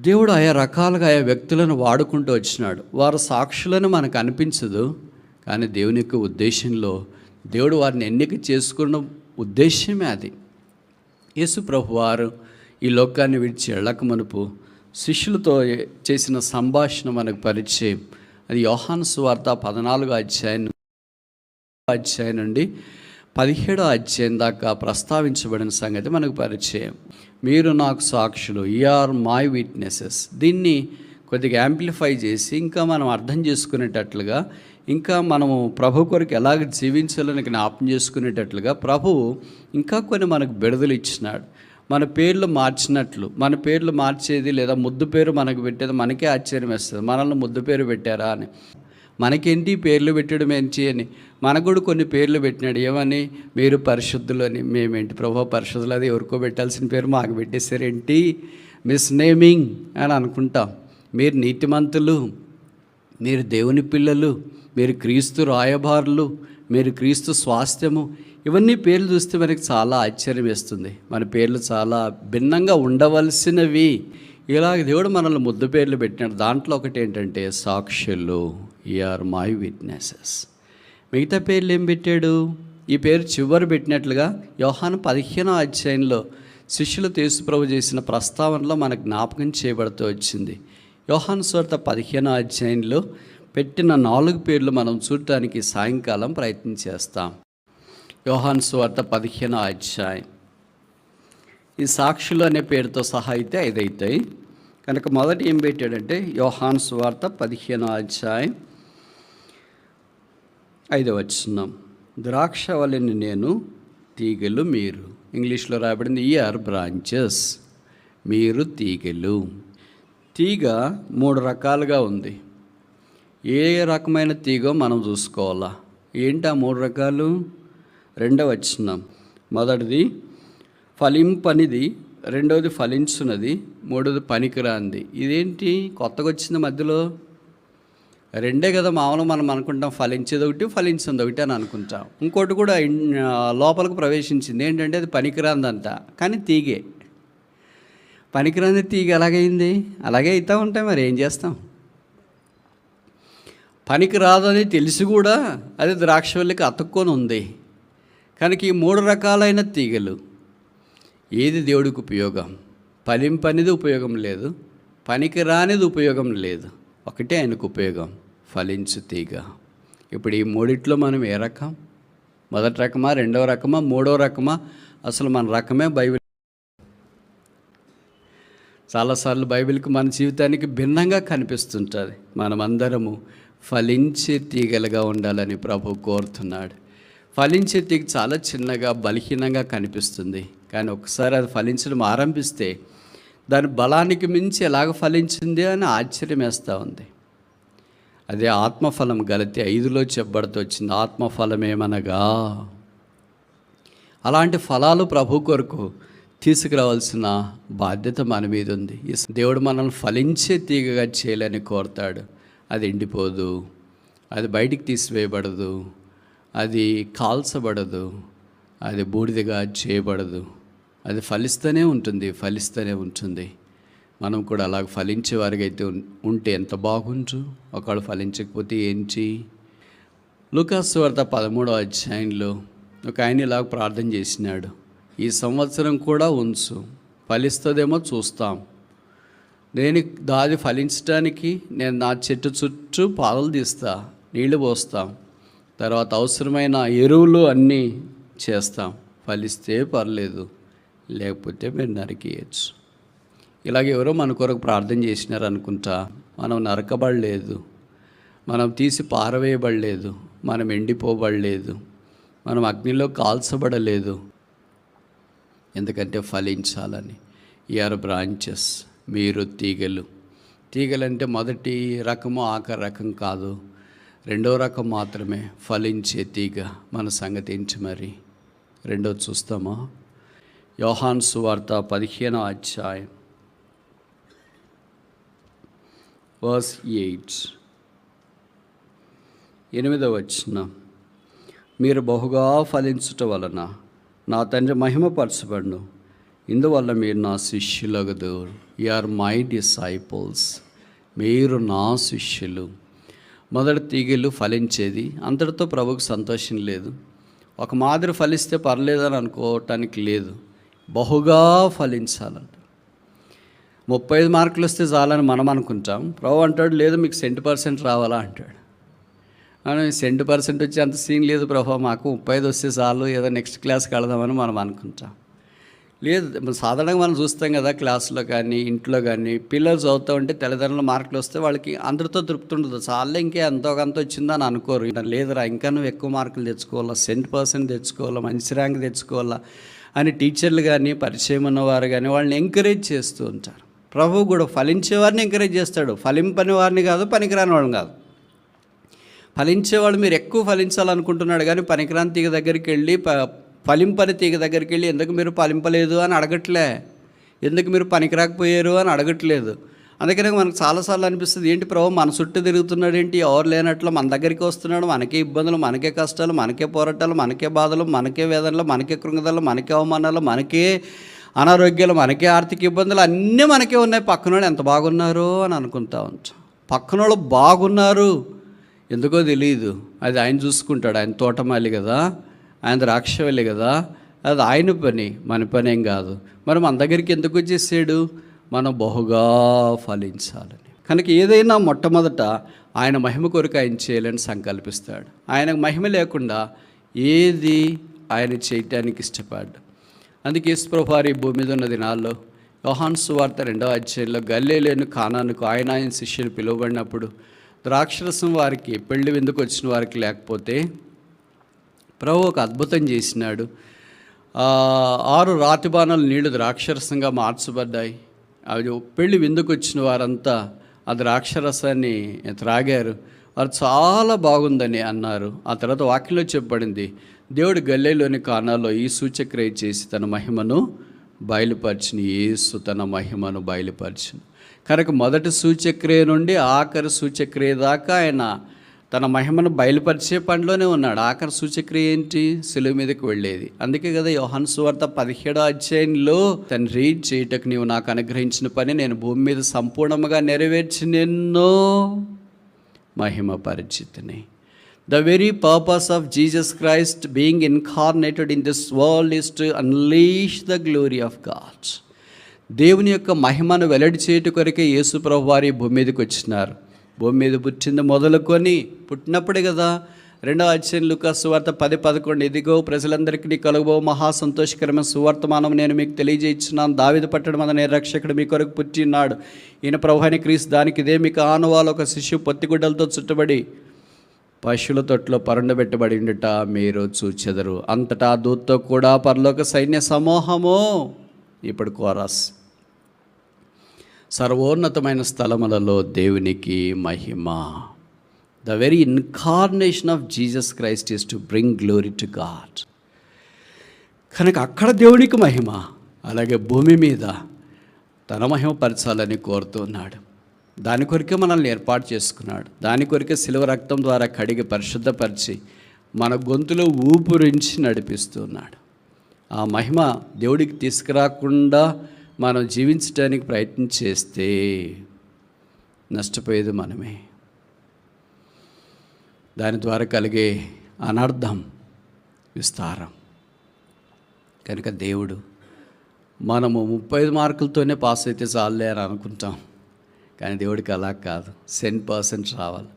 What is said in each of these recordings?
దేవుడు ఆయా రకాలుగా ఆయా వ్యక్తులను వాడుకుంటూ వచ్చినాడు. వారు సాక్షులను మనకు అనిపించదు, కానీ దేవుని యొక్క ఉద్దేశంలో దేవుడు వారిని ఎన్నిక చేసుకున్న ఉద్దేశమే అది. యేసు ప్రభు వారు ఈ లోకాన్ని విడిచి వెళ్ళక మునుపు శిష్యులతో చేసిన సంభాషణ మనకు పరిచయం. అది యోహాను సువార్త 14వ అధ్యాయం నుండి 17వ అధ్యాయం దాకా ప్రస్తావించబడిన సంగతి మనకు పరిచయం. మీరు నాకు సాక్షులు, యు ఆర్ మై విట్నెసెస్. దీన్ని కొద్దిగా యాంప్లిఫై చేసి ఇంకా మనం అర్థం చేసుకునేటట్లుగా, ఇంకా మనము ప్రభు కొరకు ఎలాగ జీవించాలని జ్ఞాపం చేసుకునేటట్లుగా ప్రభువు ఇంకా కొన్ని మనకు బిడుదలు ఇచ్చినాడు. మన పేర్లు మార్చినట్లు, మన పేర్లు మార్చేది లేదా ముద్దు పేరు మనకు పెట్టేది మనకే ఆశ్చర్యం వేస్తుంది. మనల్ని ముద్దు పేరు పెట్టారా అని. మనకేంటి పేర్లు పెట్టడం ఏంటి అని మనకు కూడా కొన్ని పేర్లు పెట్టినాడు. ఏమని? మీరు పరిశుద్ధులు అని. మేమేంటి ప్రభు పరిశుద్ధులు, అది ఎవరికో పెట్టాల్సిన పేరు మాకు పెట్టేశారేంటి? మిస్ నేమింగ్ అని అనుకుంటాం. మీరు నీతిమంతులు, మీరు దేవుని పిల్లలు, మీరు క్రీస్తు రాయబారులు, మీరు క్రీస్తు స్వాస్థ్యము, ఇవన్నీ పేర్లు చూస్తే మనకి చాలా ఆశ్చర్యం వేస్తుంది. మన పేర్లు చాలా భిన్నంగా ఉండవలసినవి. ఇలాగ దేవుడు మనల్ని ముద్దు పేర్లు పెట్టినాడు. దాంట్లో ఒకటి ఏంటంటే సాక్షులు, యు ఆర్ మై విట్నెసెస్. మిగతా పేర్లు ఏం పెట్టాడు? ఈ పేరు చివరి పెట్టినట్లుగా యోహాను 15వ అధ్యాయంలో శిష్యులతో యేసు ప్రభు చేసిన ప్రస్తావనలో మనకు జ్ఞాపకం చేయబడుతూ వచ్చింది. యోహాను సువార్త 15వ అధ్యాయంలో పెట్టిన 4 పేర్లు మనం చూడటానికి సాయంకాలం ప్రయత్నం చేస్తాం. యోహాను సువార్త 15వ అధ్యాయం. ఈ సాక్షులు అనే పేరుతో సహా అయితే 5 అవుతాయి కనుక మొదటి ఏం పెట్టాడంటే యోహాను సువార్త 15వ అధ్యాయం 5వ వచనం. ద్రాక్షవల్లిని నేను, తీగలు మీరు. ఇంగ్లీష్లో రాయబడింది యు ఆర్ బ్రాంచెస్, మీరు తీగలు. తీగ 3 రకాలుగా ఉంది. ఏ రకమైన తీగో మనం చూసుకోవాలా. ఏంటి ఆ 3 రకాలు? 2వ వచనం. మొదటిది ఫలింపనిది, రెండవది ఫలించున్నది, మూడవది పనికిరాంది. ఇదేంటి కొత్తగా వచ్చింది మధ్యలో? 2 కదా మామూలు మనం అనుకుంటాం. ఫలించేది ఒకటి, ఫలించింది ఒకటి అని అనుకుంటాం. ఇంకోటి కూడా లోపలికి ప్రవేశించింది. ఏంటంటే అది పనికిరాందంట, కానీ తీగే. పనికిరాంది తీగ ఎలాగైంది? అలాగే అవుతూ ఉంటాయి. మరి ఏం చేస్తాం? పనికి రాదని తెలిసి కూడా అది ద్రాక్షవల్లికి అతుక్కొని ఉంది. కనుక ఈ 3 రకాలైన తీగలు, ఏది దేవుడికి ఉపయోగం? ఫలింపనిది ఉపయోగం లేదు, పనికి రానిది ఉపయోగం లేదు, ఒకటే ఆయనకు ఉపయోగం, ఫలించు తీగ. ఇప్పుడు ఈ 3 మనం ఏ రకం? మొదటి రకమా, 2వ రకమా, 3వ రకమా? అసలు మన రకమే బైబిల్. చాలాసార్లు బైబిల్కి మన జీవితానికి భిన్నంగా కనిపిస్తుంటుంది. మనమందరము ఫలించే తీగలుగా ఉండాలని ప్రభు కోరుతున్నాడు. ఫలించే తీగ చాలా చిన్నగా, బలహీనంగా కనిపిస్తుంది. కానీ ఒకసారి అది ఫలించడం ఆరంభిస్తే దాని బలానికి మించి ఎలాగ ఫలించింది అని ఆశ్చర్యం వేస్తూ ఉంది. అదే ఆత్మఫలం. గలతీ 5లో చెప్పబడుతూ వచ్చింది. ఆత్మఫలం ఏమనగా, అలాంటి ఫలాలు ప్రభు కొరకు తీసుకురావాల్సిన బాధ్యత మన మీద ఉంది. దేవుడు మనల్ని ఫలించే తీగగా చేయాలని కోరుతాడు. అది ఎండిపోదు, అది బయటికి తీసివేయబడదు, అది కాల్చబడదు, అది బూడిదగా చేయబడదు. అది ఫలిస్తూనే ఉంటుంది, ఫలిస్తూనే ఉంటుంది. మనం కూడా అలాగ ఫలించే వారికి అయితే ఉంటే ఎంత బాగుంటు. ఒకళ్ళు ఫలించకపోతే ఏంటి? లూకాసు వార్త 13వ అధ్యాయంలో ఒక ఆయన ఇలాగ ప్రార్థన చేసినాడు. ఈ సంవత్సరం కూడా ఉంచు, ఫలిస్తుందేమో చూస్తాం. నేను దాది ఫలించడానికి నేను నా చెట్టు చుట్టూ పాదలు తీస్తా, నీళ్లు పోస్తాం, తర్వాత అవసరమైన ఎరువులు అన్నీ చేస్తాం. ఫలిస్తే పర్లేదు, లేకపోతే మీరు నరికేయచ్చు. ఇలాగ ఎవరో మన కొరకు ప్రార్థన చేసినారు అనుకుంటా. మనం నరకబడలేదు, మనం తీసి పారవేయబడలేదు, మనం ఎండిపోబడలేదు, మనం అగ్నిలో కాల్చబడలేదు. ఎందుకంటే ఫలించాలని. యు ఆర్ బ్రాంచెస్, మీరు తీగలు. తీగలంటే మొదటి రకము ఆఖరి రకం కాదు, 2వ రకం మాత్రమే, ఫలించే తీగ. మన సంగతి ఏంటి మరి? 2వది చూస్తామా? యోహాను సువార్త 15వ అధ్యాయం వర్స్ 8వ వచనం. మీరు బహుగా ఫలించుట వలన నా తండ్రి మహిమపరచబడును. ఇందువల్ల మీరు నా శిష్యులగుదురు. You are my disciples. మీరు నా శిష్యులు. మొదటి తీగలు ఫలించేది, అంతటితో ప్రభువుకు సంతోషం లేదు. ఒక మాదిరి ఫలిస్తే పర్లేదని అనుకోవటానికి లేదు, బహుగా ఫలించాలంట. 35 మార్కులు వస్తే చాలని మనం అనుకుంటాం. ప్రభు అంటాడు లేదు, మీకు 100% రావాలా అంటాడు. 100% వచ్చి అంత సీన్ లేదు ప్రభు, మాకు 35 వస్తే చాలు, ఏదో నెక్స్ట్ క్లాస్కి వెళదామని మనం అనుకుంటాం. లేదు, సాధారణంగా మనం చూస్తాం కదా, క్లాసులో కానీ ఇంట్లో కానీ పిల్లలు చదువుతూ ఉంటే తల్లిదండ్రుల మార్కులు వస్తే వాళ్ళకి అందరితో తృప్తి ఉండదు. చాలా ఇంకే ఎంతో కొంత వచ్చిందని అనుకోరు. లేదురా ఇంకా నువ్వు ఎక్కువ మార్కులు తెచ్చుకోవాలా, 100% తెచ్చుకోవాలా, మంచి ర్యాంక్ తెచ్చుకోవాలా అని టీచర్లు కానీ పరిచయం ఉన్నవారు కానీ వాళ్ళని ఎంకరేజ్ చేస్తూ ఉంటారు. ప్రభువు కూడా ఫలించేవారిని ఎంకరేజ్ చేస్తాడు, ఫలింపని వారిని కాదు, పనికిరాని వాళ్ళని కాదు. ఫలించేవాడు మీరు ఎక్కువ ఫలించాలనుకుంటున్నాడు కానీ పనికిరాని తీగ దగ్గరికి వెళ్ళి ఫలింపని తీగ దగ్గరికి వెళ్ళి ఎందుకు మీరు ఫలింపలేదు అని అడగట్లే, ఎందుకు మీరు పనికిరాకపోయారు అని అడగట్లేదు. అందుకనే మనకు చాలాసార్లు అనిపిస్తుంది, ఏంటి ప్రభు మన చుట్టూ తిరుగుతున్నాడు, ఏంటి ఎవరు లేనట్లు మన దగ్గరికి వస్తున్నాడు, మనకే ఇబ్బందులు, మనకే కష్టాలు, మనకే పోరాటాలు, మనకే బాధలు, మనకే వేదనలు, మనకే కృంగదలు, మనకే అవమానాలు, మనకే అనారోగ్యాలు, మనకే ఆర్థిక ఇబ్బందులు అన్నీ మనకే ఉన్నాయి. పక్కనోళ్ళు ఎంత బాగున్నారు అని అనుకుంటా ఉంటాం. పక్కనోళ్ళు బాగున్నారు ఎందుకో తెలియదు, అది ఆయన చూసుకుంటాడు. ఆయన తోటమాలి కదా, ఆయన ద్రాక్షవల్లి కదా, అది ఆయన పని, మన పని ఏం కాదు. మరి మన దగ్గరికి ఎందుకు వచ్చేసాడు? మనం బహుగా ఫలించాలని. కనుక ఏదైనా మొట్టమొదట ఆయన మహిమ కొరకు ఆయన చేయాలని సంకల్పిస్తాడు. ఆయనకు మహిమ లేకుండా ఏది ఆయన చేయటానికి ఇష్టపడ్డా. అందుకే యేసుప్రభువు వారు ఈ భూమి మీద ఉన్న దినాల్లో యోహాను సువార్త 2వ అధ్యాయంలో గలిలయలోని కానానుకు ఆయన శిష్యులు పిలువబడినప్పుడు ద్రాక్షరసం వారికి పెళ్లి విందుకు వచ్చిన వారికి లేకపోతే ప్రభు ఒక అద్భుతం చేసినాడు. 6 రాతి బాణాలు నీళ్లు ద్రాక్షరసంగా మార్చబడ్డాయి. అవి పెళ్లి విందుకు వచ్చిన వారంతా ఆ ద్రాక్షరసాన్ని త్రాగారు. వారు చాలా బాగుందని అన్నారు. ఆ తర్వాత వాక్యంలో చెప్పబడింది, దేవుడు గలిలయలోని కానాలో ఈ సూచక్రియ చేసి తన మహిమను బయలుపరిచిన. యేసు తన మహిమను బయలుపరిచిన. కనుక మొదటి సూచక్రియ నుండి ఆఖరి సూచక్రియ దాకా ఆయన తన మహిమను బయలుపరిచే పనిలోనే ఉన్నాడు. ఆఖరి సూచక్రియ ఏంటి? శిలువ మీదకి వెళ్ళేది. అందుకే కదా యోహాను సువార్త 17వ అధ్యాయంలో, తండ్రి చేయుటకు నీవు నాకు అనుగ్రహించిన పని నేను భూమి మీద సంపూర్ణంగా నెరవేర్చి నిన్నో మహిమ పరిచితిని. The very purpose of Jesus Christ being incarnated in this world is to unleash the glory of God. దేవుని యొక్క మహిమను వెల్లడి చేయుట కొరకే యేసు ప్రభు వారి భూమి మీదకి వచ్చినారు. భూమి మీద పుట్టింది మొదలుకొని పుట్టినప్పుడే కదా 2వ అధ్యాయం లూకా సువార్త 10:11, ఇదిగో ప్రజలందరికీ కలుగబో మహా సంతోషకరమైన సువర్తమానం నేను మీకు తెలియజేస్తున్నాను. దావీదు పట్టణం అనే రక్షకుడు మీ కొరకు పుట్టినాడు. ఈయన ప్రభు అయిన క్రీస్తు. దానికి ఇదే మీకు ఆనవాలు, ఒక శిశువు పొత్తిగుడ్డలతో చుట్టబడి పశువుల తొట్లో పరుండబెట్టబడి ఉండట మీరు చూచెదరు. అంతటా దూతతో కూడా పరలోక సైన్య సమూహము. ఇప్పుడు కోరస్, సర్వోన్నతమైన స్థలములలో దేవునికి మహిమ. The very incarnation of Jesus Christ is to bring glory to God. కనుక అక్కడ దేవునికి మహిమ, అలాగే భూమి మీద తన మహిమ పరచాలని కోరుతున్నాడు. దాని కొరికే మనల్ని ఏర్పాటు చేసుకున్నాడు. దాని కొరికే శిలువ రక్తం ద్వారా కడిగి పరిశుద్ధపరిచి మన గొంతులో ఊపిరించి నడిపిస్తున్నాడు. ఆ మహిమ దేవుడికి తీసుకురాకుండా మనం జీవించడానికి ప్రయత్నం చేస్తే నష్టపోయేది మనమే. దాని ద్వారా కలిగే అనర్థం విస్తారం. కనుక దేవుడు మనము 35 మార్కులతోనే పాస్ అయితే చాలులే అని అనుకుంటాం. కానీ దేవుడికి అలా కాదు, 100% రావాలి,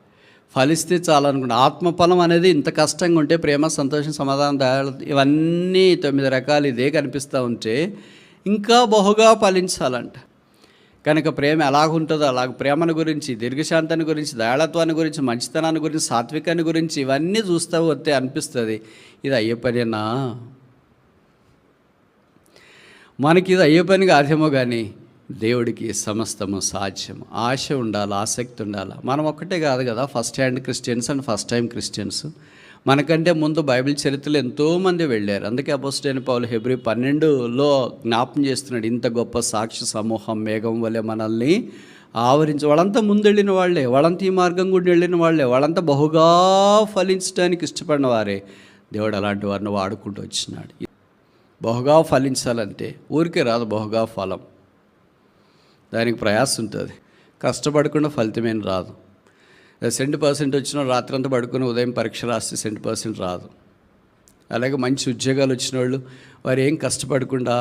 ఫలిస్తే చాలనుకుంటా. ఆత్మఫలం అనేది ఇంత కష్టంగా ఉంటే, ప్రేమ, సంతోషం, సమాధానం, దయ ఇవన్నీ 9 రకాలు ఇదే కనిపిస్తూ ఉంటే ఇంకా బహుగా ఫలించాలంట. కనుక ప్రేమ ఎలాగుంటుందో అలాగ ప్రేమను గురించి, దీర్ఘశాంతాన్ని గురించి, దయాళత్వాన్ని గురించి, మంచితనాన్ని గురించి, సాత్వికాన్ని గురించి ఇవన్నీ చూస్తూ వస్తే అనిపిస్తుంది ఇది అయ్యే పనేనా, మనకి ఇది అయ్యే పని కాదేమో. కానీ దేవుడికి సమస్తము సాధ్యం. ఆశ ఉండాలి, ఆసక్తి ఉండాలి. మనం ఒక్కటే కాదు కదా first hand Christians and first time Christians. మనకంటే ముందు బైబిల్ చరిత్రలో ఎంతోమంది వెళ్ళారు. అందుకే అపోస్తలుడైన పౌలు హెబ్రీ 12లో జ్ఞాపం చేస్తున్నాడు, ఇంత గొప్ప సాక్షి సమూహం మేఘం వలె మనల్ని ఆవరించి. వాళ్ళంతా ముందెళ్ళిన వాళ్ళే, వాళ్ళంతా ఈ మార్గం గుండా వెళ్ళిన వాళ్ళే, వాళ్ళంతా బహుగా ఫలించడానికి ఇష్టపడిన వారే. దేవుడు అలాంటి వారిని వాడుకుంటూ వచ్చినాడు. బహుగా ఫలించాలంటే ఊరికే రాదు బహుగా ఫలం. దానికి ప్రయాసం ఉంటుంది. కష్టపడకుండా ఫలితమేం రాదు. 100% వచ్చిన రాత్రంతా పడుకుని ఉదయం పరీక్ష రాస్తే 100% రాదు. అలాగే మంచి ఉద్యోగాలు వచ్చిన వాళ్ళు వారు ఏం కష్టపడకుండా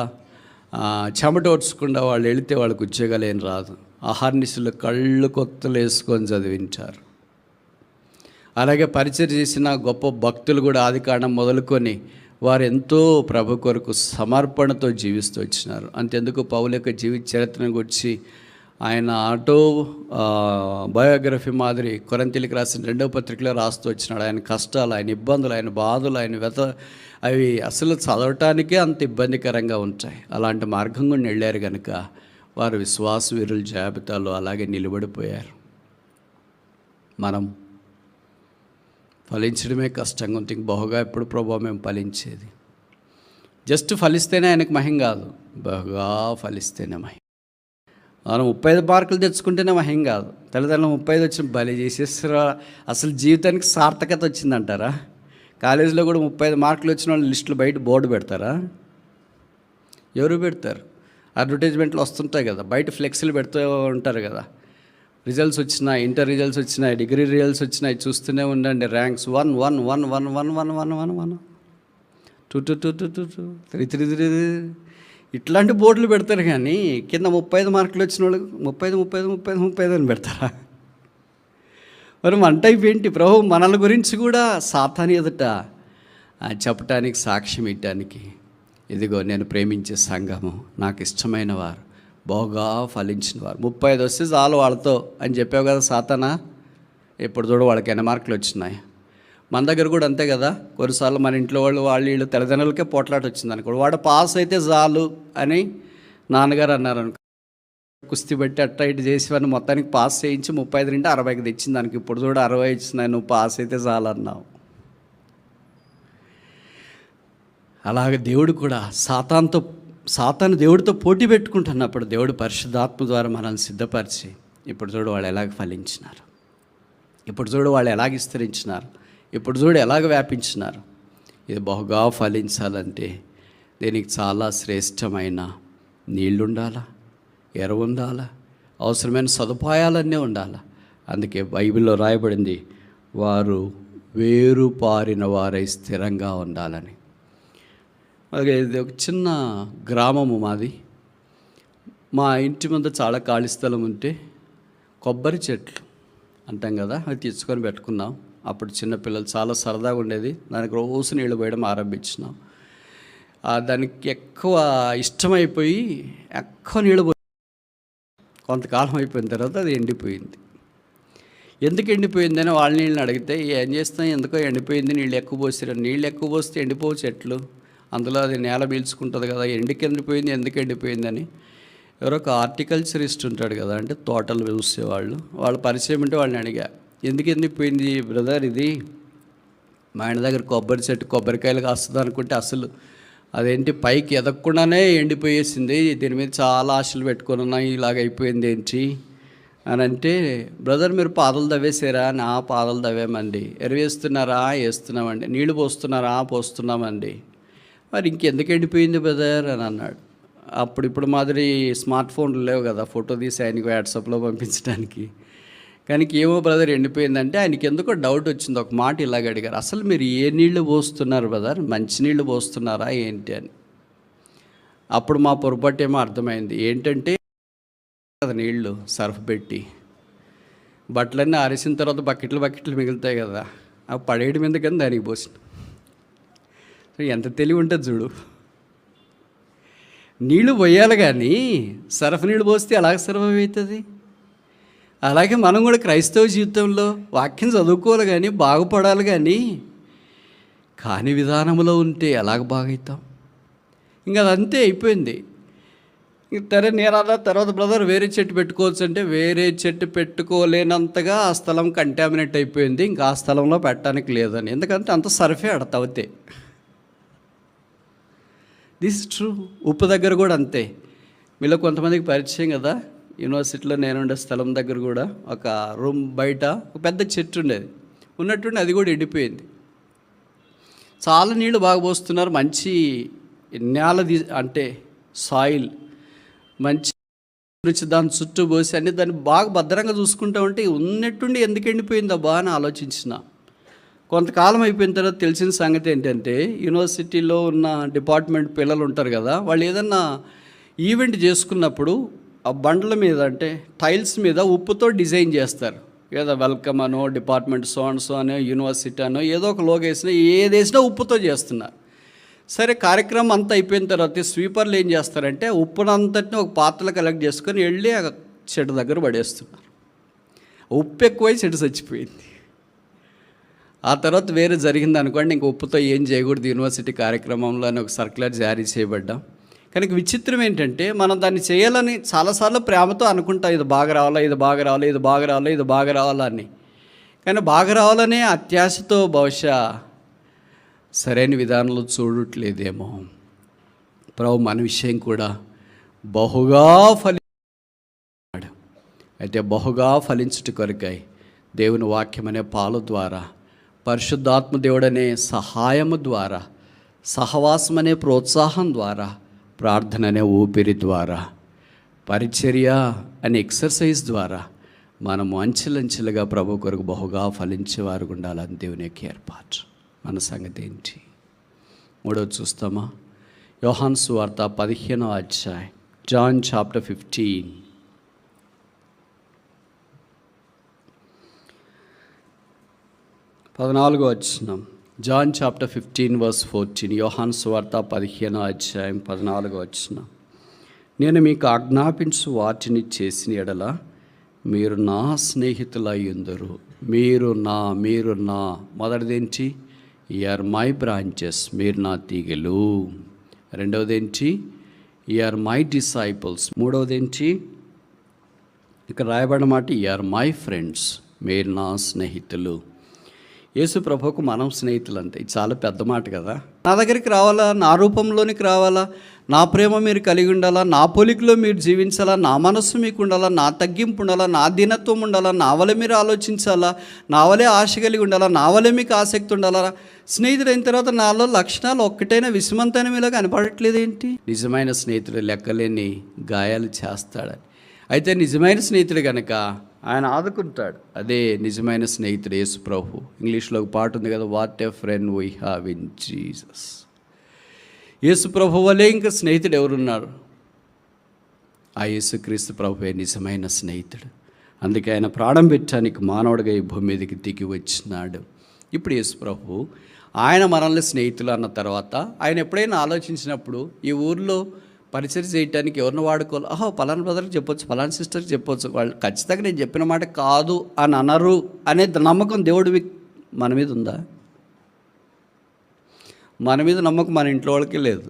చెమటోడ్చకుండా వాళ్ళు వెళితే వాళ్ళకి ఉద్యోగాలు ఏం రాదు. ఆహార్నిశలు కళ్ళు కొత్తలు వేసుకొని చదివించారు. అలాగే పరిచయం చేసిన గొప్ప భక్తులు కూడా ఆదికాండం మొదలుకొని వారు ఎంతో ప్రభు కొరకు సమర్పణతో జీవిస్తూ వచ్చినారు. అంతెందుకు పౌలు యొక్క జీవిత చరిత్రను గురించి ఆయన బయోగ్రఫీ మాదిరి కొరింథీయులకు రాసిన 2వ పత్రికలో రాస్తూ వచ్చినాడు. ఆయన కష్టాలు, ఆయన ఇబ్బందులు, ఆయన బాధలు, ఆయన అవి అసలు చదవటానికే అంత ఇబ్బందికరంగా ఉంటాయి. అలాంటి మార్గం కూడా వెళ్ళారు కనుక వారు విశ్వాస వీరుల జాబితాలో అలాగే నిలబడిపోయారు. మనం ఫలించడమే కష్టంగా ఉంది. బహుగా ఎప్పుడు ప్రభావం మేము ఫలించేది? జస్ట్ ఫలిస్తేనే ఆయనకు మహిమ కాదు, బహుగా ఫలిస్తేనే మహిమ. మనం 35 మార్కులు తెచ్చుకుంటేనే మహిమ కాదు. తల్లిదండ్రులు 35 వచ్చిన బలి చేసేసారా, అసలు జీవితానికి సార్థకత వచ్చిందంటారా? కాలేజీలో కూడా 35 మార్కులు వచ్చిన వాళ్ళు లిస్టులు బయట బోర్డు పెడతారా? ఎవరు పెడతారు? అడ్వర్టైజ్మెంట్లు వస్తుంటాయి కదా, బయట ఫ్లెక్సీలు పెడుతూ ఉంటారు కదా. రిజల్ట్స్ వచ్చినాయి, ఇంటర్ రిజల్ట్స్ వచ్చినాయి, డిగ్రీ రిజల్ట్స్ వచ్చినాయి, చూస్తూనే ఉండండి. ర్యాంక్స్ 1 1 1 1 1 1 1 1 1 2 2 2 2 2 3 3 3 ఇట్లాంటి బోర్డులు పెడతారు. కానీ కింద 35 మార్కులు వచ్చిన వాళ్ళకి 30 30 30 30 అని పెడతారా? మరి మన టైప్ ఏంటి? ప్రభు మనల గురించి కూడా సాతాను ఎదుట చెప్పటానికి, సాక్ష్యం ఇవ్వటానికి, ఇదిగో నేను ప్రేమించే సంఘము, నాకు ఇష్టమైన వారు, బాగా ఫలించిన వారు, 35 వస్తే చాలు వాళ్ళతో అని చెప్పావు కదా సాతానా. ఇప్పుడు చూడు వాళ్ళకి ఎన్ని మార్కులు వచ్చినాయి. మన దగ్గర కూడా అంతే కదా. కొన్నిసార్లు మన ఇంట్లో వీళ్ళు తల్లిదండ్రులకే పోట్లాట వచ్చింది అనుకో, వాడు పాస్ అయితే చాలు అని నాన్నగారు అన్నారు అనుకో, కుస్తీ బట్టి అట్ట ఇటు చేసి వాడిని మొత్తానికి పాస్ చేయించి 35 నుండి 60కి తెచ్చింది దానికి. ఇప్పుడు చూడు 60 ఇచ్చినాయి, నువ్వు పాస్ అయితే చాలు అన్నావు. అలాగే దేవుడు కూడా సాతాను దేవుడితో పోటీ పెట్టుకుంటున్నప్పుడు దేవుడు పరిశుద్ధాత్మ ద్వారా మనల్ని సిద్ధపరిచి, ఇప్పుడు చూడు వాళ్ళు ఎలాగ ఫలించినారు, ఇప్పుడు చూడు వాళ్ళు ఎలాగ విస్తరించినారు, ఇప్పుడు చూడు ఎలాగ వ్యాపించినారు. ఇది బహుగా ఫలించాలంటే దీనికి చాలా శ్రేష్టమైన నీళ్ళు ఉండాలా, ఎరువు ఉండాలా, అవసరమైన సదుపాయాలన్నీ ఉండాలి. అందుకే బైబిల్లో రాయబడింది, వారు వేరు పారిన వారై స్థిరంగా ఉండాలని. అలాగే ఇది ఒక చిన్న గ్రామము మాది. మా ఇంటి ముందు చాలా ఖాళీ స్థలం ఉంటే కొబ్బరి చెట్లు అంటాం కదా, అవి తెచ్చుకొని పెట్టుకున్నాం. అప్పుడు చిన్నపిల్లలు చాలా సరదాగా ఉండేది. దానికి రోజు నీళ్ళు పోయడం ఆరంభించినాం. దానికి ఎక్కువ ఇష్టమైపోయి ఎక్కువ నీళ్ళు కొంతకాలం అయిపోయిన తర్వాత అది ఎండిపోయింది. ఎందుకు ఎండిపోయిందని వాళ్ళ నీళ్ళని అడిగితే, ఏం చేస్తాం, ఎందుకో ఎండిపోయింది, నీళ్ళు ఎక్కువ పోసిరా. నీళ్ళు ఎక్కువ పోస్తే ఎండిపోవు చెట్లు, అందులో అది నేల పీల్చుకుంటుంది కదా, ఎందుకు ఎండిపోయిందని ఎవరో ఒక హార్టికల్చరిస్ట్ ఉంటాడు కదా, అంటే తోటలు చూసేవాళ్ళు, వాళ్ళ పరిచయం ఉంటే వాళ్ళని అడిగా, ఎందుకు ఎండిపోయింది బ్రదర్ ఇది? మా ఇంటి దగ్గర కొబ్బరి చెట్టు కొబ్బరికాయలు కాస్తుంది అనుకుంటే అసలు అదేంటి పైకి ఎదగకుండానే ఎండిపోయేసింది, దీని మీద చాలా ఆశలు పెట్టుకుని ఉన్నాయి, ఇలాగ అయిపోయింది ఏంటి అని అంటే, బ్రదర్ మీరు పాదలు దవ్వేసారా? నా పాదలు దవ్వామండి. ఎరువేస్తున్నారా? వేస్తున్నామండి. నీళ్లు పోస్తున్నారా? పోస్తున్నామండి. మరి ఇంకెందుకు ఎండిపోయింది బ్రదర్ అని అన్నాడు. ఇప్పుడు మాదిరి స్మార్ట్ ఫోన్లు లేవు కదా, ఫోటో తీసి ఆయనకి వాట్సాప్లో పంపించడానికి. కానీ ఏమో బ్రదర్ ఎండిపోయిందంటే ఆయనకి ఎందుకో డౌట్ వచ్చింది. ఒక మాట ఇలాగ అడిగారు, అసలు మీరు ఏ నీళ్లు పోస్తున్నారు బ్రదర్, మంచి నీళ్ళు పోస్తున్నారా ఏంటి అని. అప్పుడు మా పొరపాటు ఏమో అర్థమైంది. ఏంటంటే నీళ్లు సర్ఫ్ పెట్టి బట్టలన్నీ ఆరేసిన తర్వాత బకెట్లు మిగులుతాయి కదా, అవి పడేయడం మీద కానీ దానికి పోసిన. ఎంత తెలివి ఉంటుంది చూడు. నీళ్లు పోయాలి కానీ సర్ఫ్ నీళ్ళు పోస్తే అలాగ సర్వ్ అవుతుంది. అలాగే మనం కూడా క్రైస్తవ జీవితంలో వాక్యం చదువుకోవాలి కానీ బాగుపడాలి కానీ విధానంలో ఉంటే ఎలాగ బాగవుతాం? ఇంకా అదంతే అయిపోయింది. తర్వాత బ్రదర్ వేరే చెట్టు పెట్టుకోవచ్చు అంటే వేరే చెట్టు పెట్టుకోలేనంతగా ఆ స్థలం కంటామినేట్ అయిపోయింది, ఇంకా ఆ స్థలంలో పెట్టడానికి లేదని. ఎందుకంటే అంత సర్ఫే అడతావుతే. This is true. ఉప్పు దగ్గర కూడా అంతే. మీలో కొంతమందికి పరిచయం కదా, యూనివర్సిటీలో నేనుండే స్థలం దగ్గర కూడా ఒక రూమ్ బయట ఒక పెద్ద చెట్టు ఉండేది. ఉన్నట్టుండి అది కూడా ఎండిపోయింది. చాలా నీళ్ళు బాగా పోస్తున్నారు, మంచి నేల అంటే సాయిల్ మంచి రుచి దాని చుట్టూ పోసి అన్ని దాన్ని బాగా భద్రంగా చూసుకుంటా ఉంటే ఉన్నట్టుండి ఎందుకు ఎండిపోయిందబ్బా అని ఆలోచించిన. కొంతకాలం అయిపోయిన తర్వాత తెలిసిన సంగతి ఏంటంటే, యూనివర్సిటీలో ఉన్న డిపార్ట్మెంట్ పిల్లలు ఉంటారు కదా, వాళ్ళు ఏదన్నా ఈవెంట్ చేసుకున్నప్పుడు ఆ బండ్ల మీద అంటే టైల్స్ మీద ఉప్పుతో డిజైన్ చేస్తారు. ఏదో వెల్కమ్ అనో, డిపార్ట్మెంట్ సో అండ్ సో అనో, యూనివర్సిటీ అనో ఏదో ఒక లోగో వేసినా, ఏది వేసినా ఉప్పుతో చేస్తున్నారు. సరే, కార్యక్రమం అంతా అయిపోయిన తర్వాత స్వీపర్లు ఏం చేస్తారంటే ఉప్పునంతటిని ఒక పాత్రలో కలెక్ట్ చేసుకొని వెళ్ళి ఆ చెట్టు దగ్గర పడేస్తున్నారు. ఉప్పు ఎక్కువై చెట్టు చచ్చిపోయింది. ఆ తర్వాత వేరే జరిగింది అనుకోండి, ఇంక ఉప్పుతో ఏం చేయకూడదు యూనివర్సిటీ కార్యక్రమంలో అని ఒక సర్క్యులర్ జారీ చేయబడ్డాం. కనుక విచిత్రం ఏంటంటే, మనం దాన్ని చేయాలని చాలాసార్లు ప్రేమతో అనుకుంటాం, ఇది బాగా రావాలా, ఇది బాగా రావాలా, ఇది బాగా రావాలా, ఇది బాగా రావాలా అని. కానీ బాగా రావాలనే అత్యాశతో బహుశా సరైన విధానంలో చూడట్లేదేమో. ప్రభు మన విషయం కూడా బహుగా ఫలించాడు. అయితే బహుగా ఫలించుట కొరకై దేవుని వాక్యం అనే పాలు ద్వారా, పరిశుద్ధాత్మ దేవుడనే సహాయము ద్వారా, సహవాసం అనే ప్రోత్సాహం ద్వారా, ప్రార్థన అనే ఊపిరి ద్వారా, పరిచర్య అనే ఎక్సర్సైజ్ ద్వారా మనము అంచెలంచెలుగా ప్రభు కొరకు బహుగా ఫలించేవారు ఉండాలని దేవుని యొక్క ఏర్పాటు. మన సంగతి ఏంటి? మూడోది చూస్తామా? యోహాను సువార్త 15వ అధ్యాయం, జాన్ చాప్టర్ 15. పద్నాలుగో వచనం. John chapter 15 verse 14. యోహాను సువార్త 15వ అధ్యాయం 14వ వచనం. నేను మీకు ఆజ్ఞాపించు వాటిని చేసిన ఎడల మీరు నా స్నేహితులయ్యుందురు. మీరు నా మొదటిదేంటి? ఆర్ మై బ్రాంచెస్, మీరు నా తీగలు. రెండవదేంటి? Are my disciples. మూడవదేంటి? ఇక్కడ రాయబడిన మాట ఆర్ మై ఫ్రెండ్స్, మీరు నా స్నేహితులు. యేసు ప్రభువుకు మనం స్నేహితులు అంతే. ఇది చాలా పెద్ద మాట కదా. నా దగ్గరికి రావాలా, నా రూపంలోనికి రావాలా, నా ప్రేమ మీరు కలిగి ఉండాలా, నా పోలికలో మీరు జీవించాలా, నా మనస్సు మీకు ఉండాలా, నా తగ్గింపు ఉండాలా, నా దీనత్వం ఉండాలా, నా వలె మీరు ఆలోచించాలా, నా వలె ఆశ కలిగి ఉండాలా, నా వలె మీకు ఆసక్తి ఉండాలా. స్నేహితుడైన తర్వాత నాలో లక్షణాలు ఒక్కటైనా విస్మంతైన మీలో కనపడట్లేదు ఏంటి? నిజమైన స్నేహితుడు లెక్కలేని గాయాలు చేస్తాడని. అయితే నిజమైన స్నేహితుడు కనుక ఆయన ఆదుకుంటాడు. అదే నిజమైన స్నేహితుడు యేసు ప్రభు. ఇంగ్లీష్లో ఒక పాట ఉంది కదా, what a friend we have in Jesus. యేసు ప్రభు వలే ఇంకా స్నేహితుడు ఎవరున్నారు? ఆ యేసుక్రీస్తు ప్రభువే నిజమైన స్నేహితుడు. అందుకే ఆయన ప్రాణం పెట్టడానికి మానవుడిగా ఈ భూమి మీదకి దిగి వచ్చినాడు. ఇప్పుడు యేసు ప్రభు ఆయన మనల్ని స్నేహితులు అన్న తర్వాత ఆయన ఎప్పుడైనా ఆలోచించినప్పుడు ఈ ఊర్లో పరిచయం చేయడానికి ఎవరిని వాడుకోవాలి, పలానా బ్రదర్కి చెప్పొచ్చు, పలానా సిస్టర్కి చెప్పొచ్చు, వాళ్ళు ఖచ్చితంగా నేను చెప్పిన మాట కాదు అని అనరు అనే నమ్మకం దేవుడివి మన మీద ఉందా? మన మీద నమ్మకం మన ఇంట్లో వాళ్ళకి లేదు.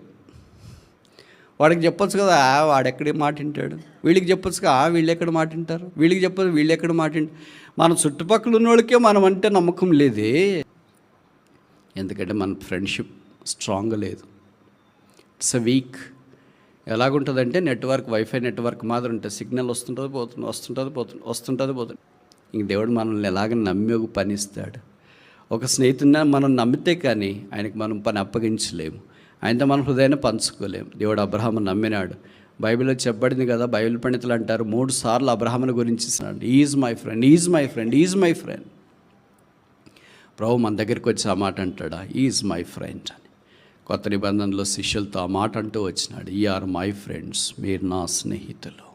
వాడికి చెప్పొచ్చు కదా, వాడెక్కడి మాట వింటాడు. వీళ్ళకి చెప్పొచ్చు కదా, వీళ్ళు ఎక్కడ మాట వింటారు. వీళ్ళకి చెప్పొచ్చు, వీళ్ళు ఎక్కడ మాట వింటారు. మన చుట్టుపక్కల ఉన్న వాళ్ళకే మనం అంటే నమ్మకం లేదే. ఎందుకంటే మన ఫ్రెండ్షిప్ స్ట్రాంగ్ లేదు. It's a weak. ఎలాగుంటుందంటే నెట్వర్క్, వైఫై నెట్వర్క్ మాదిరి ఉంటుంది. సిగ్నల్ వస్తుంటుంది పోతుంది. ఇంక దేవుడు మనల్ని ఎలాగ నమ్మి ఒక పని ఇస్తాడు. ఒక స్నేహితుడిని మనం నమ్మితే కానీ ఆయనకి మనం పని అప్పగించలేము, ఆయనతో మన హృదయాన్ని పంచుకోలేము. దేవుడు అబ్రహామును నమ్మినాడు. బైబిల్లో చెప్పబడింది కదా, బైబిల్ పండితులు అంటారు 3 సార్లు అబ్రహాముని గురించి is my friend, is my friend, is my friend. ప్రభు మన దగ్గరికి వచ్చి ఆ మాట అంటాడా, ఈజ్ మై ఫ్రెండ్ అని. కొత్త నిబంధనలో శిష్యులతో ఆ మాట అంటూ వచ్చినాడు, ఆర్ మై ఫ్రెండ్స్, మీరు నా స్నేహితులు.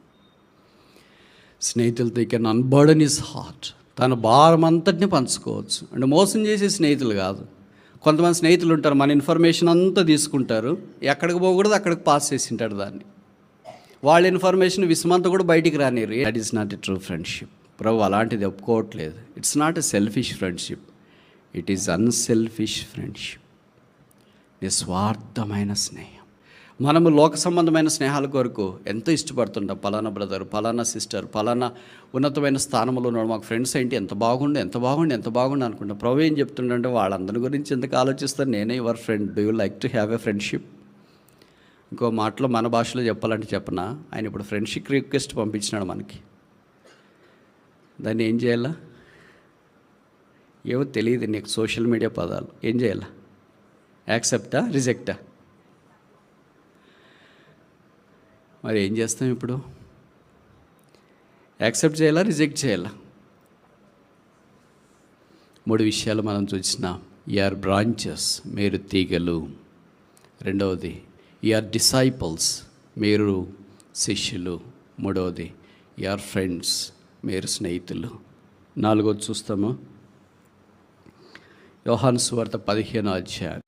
స్నేహితులతో ఇక అన్బర్డన్ ఇస్ హార్ట్. తన భారం అంతటిని పంచుకోవచ్చు. అంటే మోసం చేసే స్నేహితులు కాదు. కొంతమంది స్నేహితులు ఉంటారు, మన ఇన్ఫర్మేషన్ అంతా తీసుకుంటారు, ఎక్కడికి పోకూడదు అక్కడికి పాస్ చేసి ఉంటాడు దాన్ని. వాళ్ళ ఇన్ఫర్మేషన్ విస్మంతా కూడా బయటికి రానిరు. That is not a true friendship. ప్రభు అలాంటిది ఒప్పుకోవట్లేదు. It's not a selfish friendship, it is unselfish friendship. నిస్వార్థమైన స్నేహం. మనము లోక సంబంధమైన స్నేహాల కొరకు ఎంతో ఇష్టపడుతుంటాం. పలానా బ్రదర్, పలానా సిస్టర్, పలానా ఉన్నతమైన స్థానంలో ఉన్నాడు, మాకు ఫ్రెండ్స్ ఏంటి, ఎంత బాగుండి అనుకుంటాం. ప్రభు ఏం చెప్తుండంటే, వాళ్ళందరి గురించి ఎందుకు ఆలోచిస్తారు, నేనే your friend, do you like to have a friendship. ఇంకో మాటలో మన భాషలో చెప్పాలంటే చెప్పనా, ఆయన ఇప్పుడు ఫ్రెండ్షిప్ రిక్వెస్ట్ పంపించినాడు మనకి. దాన్ని ఏం చేయాలా ఏమో తెలియదు నీకు, సోషల్ మీడియా పదాలు. ఏం చేయాలా? యాక్సెప్టా, రిజెక్టా? మరి ఏం చేస్తాం ఇప్పుడు? యాక్సెప్ట్ చేయాలా, రిజెక్ట్ చేయాలా? 3 విషయాలు మనం చూసినాం. ఆర్ బ్రాంచెస్, మీరు తీగలు. రెండవది ఆర్ డిసైపుల్స్, మీరు శిష్యులు. మూడవది ఆర్ ఫ్రెండ్స్, మీరు స్నేహితులు. 4వది చూస్తాము. యోహాను సువార్త 15వ అధ్యాయం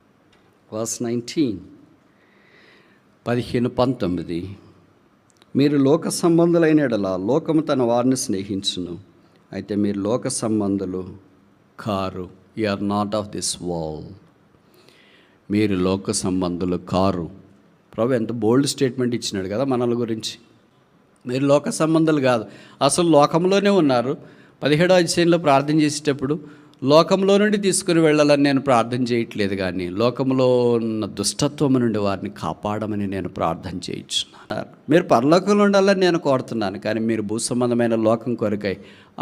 వర్స్ 19, 15-19. మీరు లోక సంబంధులైన యెడల లోకము తన వారిని స్నేహించును. అయితే మీరు లోక సంబంధులు కారు. You are not of this world. మీరు లోక సంబంధులు కారు. ప్రభు ఎంత బోల్డ్ స్టేట్మెంట్ ఇచ్చినాడు కదా మనల గురించి. మీరు లోక సంబంధాలు కాదు, అసలు లోకంలోనే ఉన్నారు. 17వ అధ్యాయంలో ప్రార్థన చేసేటప్పుడు లోకంలో నుండి తీసుకుని వెళ్ళాలని నేను ప్రార్థన చేయట్లేదు, కానీ లోకంలో ఉన్న దుష్టత్వం నుండి వారిని కాపాడమని నేను ప్రార్థన చేయించున్నాను. మీరు పరలోకంలో ఉండాలని నేను కోరుతున్నాను, కానీ మీరు భూ సంబంధమైన లోకం కొరకై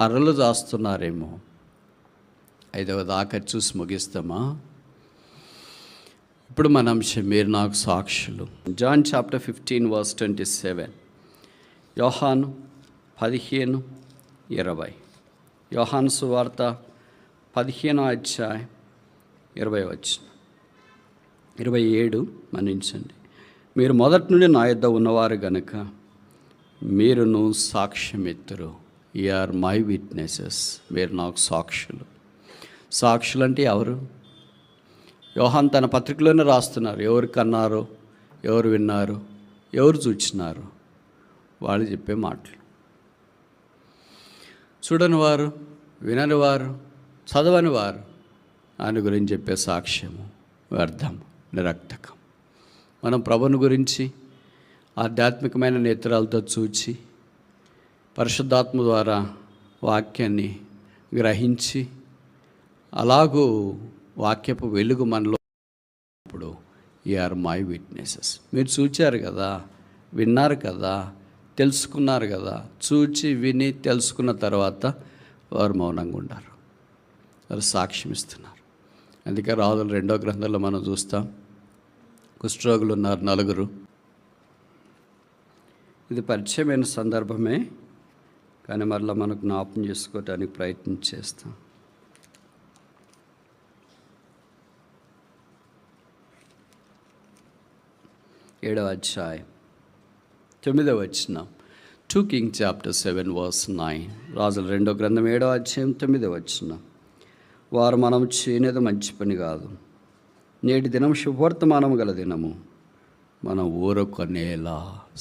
అర్రలు దాస్తున్నారేమో. 5వ దాకా చూసి ముగిస్తామా? ఇప్పుడు మన అంశం మీరు నాకు సాక్షులు. జాన్ చాప్టర్ 15 వర్స్ 27, యోహాను 15:20, యోహాను సువార్త 15వ అధ్యాయం 20 27 మన్నించండి. మీరు మొదటి నుండి నా యొద్ద ఉన్నవారు గనుక మీరును సాక్ష్యమిత్తురు. You are my witnesses. మీరు నాకు సాక్షులు. సాక్షులు అంటే ఎవరు? యోహాన్ తన పత్రికలోనే రాస్తున్నారు. ఎవరు కన్నారో, ఎవరు విన్నారు, ఎవరు చూచినారు, వాళ్ళు చెప్పే మాటలు. చూడని వారు, వినని వారు, చదవని వారు ఆయన గురించి చెప్పే సాక్ష్యము వ్యర్థం, నిరర్థకం. మనం ప్రభుని గురించి ఆధ్యాత్మికమైన నేత్రాలతో చూచి పరిశుద్ధాత్మ ద్వారా వాక్యాన్ని గ్రహించి అలాగూ వాక్యపు వెలుగు మనలో ఇప్పుడు యు ఆర్ మై విట్నెసెస్. మీరు చూచారు కదా, విన్నారు కదా, తెలుసుకున్నారు కదా. చూచి విని తెలుసుకున్న తర్వాత వారు మౌనంగా ఉన్నారు, వారు సాక్ష్యం ఇస్తున్నారు. అందుకే రాజుల 2వ గ్రంథంలో మనం చూస్తాం, కుష్ఠరోగులు ఉన్నారు 4. ఇది పరిచయమైన సందర్భమే, కానీ మరలా మనకు జ్ఞాపకం చేసుకోవడానికి ప్రయత్నం చేస్తాం. 7వ అధ్యాయం 9వ వచనం. 2 Kings chapter 7 verse 9. రాజుల 2వ గ్రంథం 7వ అధ్యాయం 9వ వచనం. వారు మనం చేయనేది మంచి పని కాదు. నేటి దినం శుభవర్తమానం గల దినము. మనం ఊరుకొనేలా.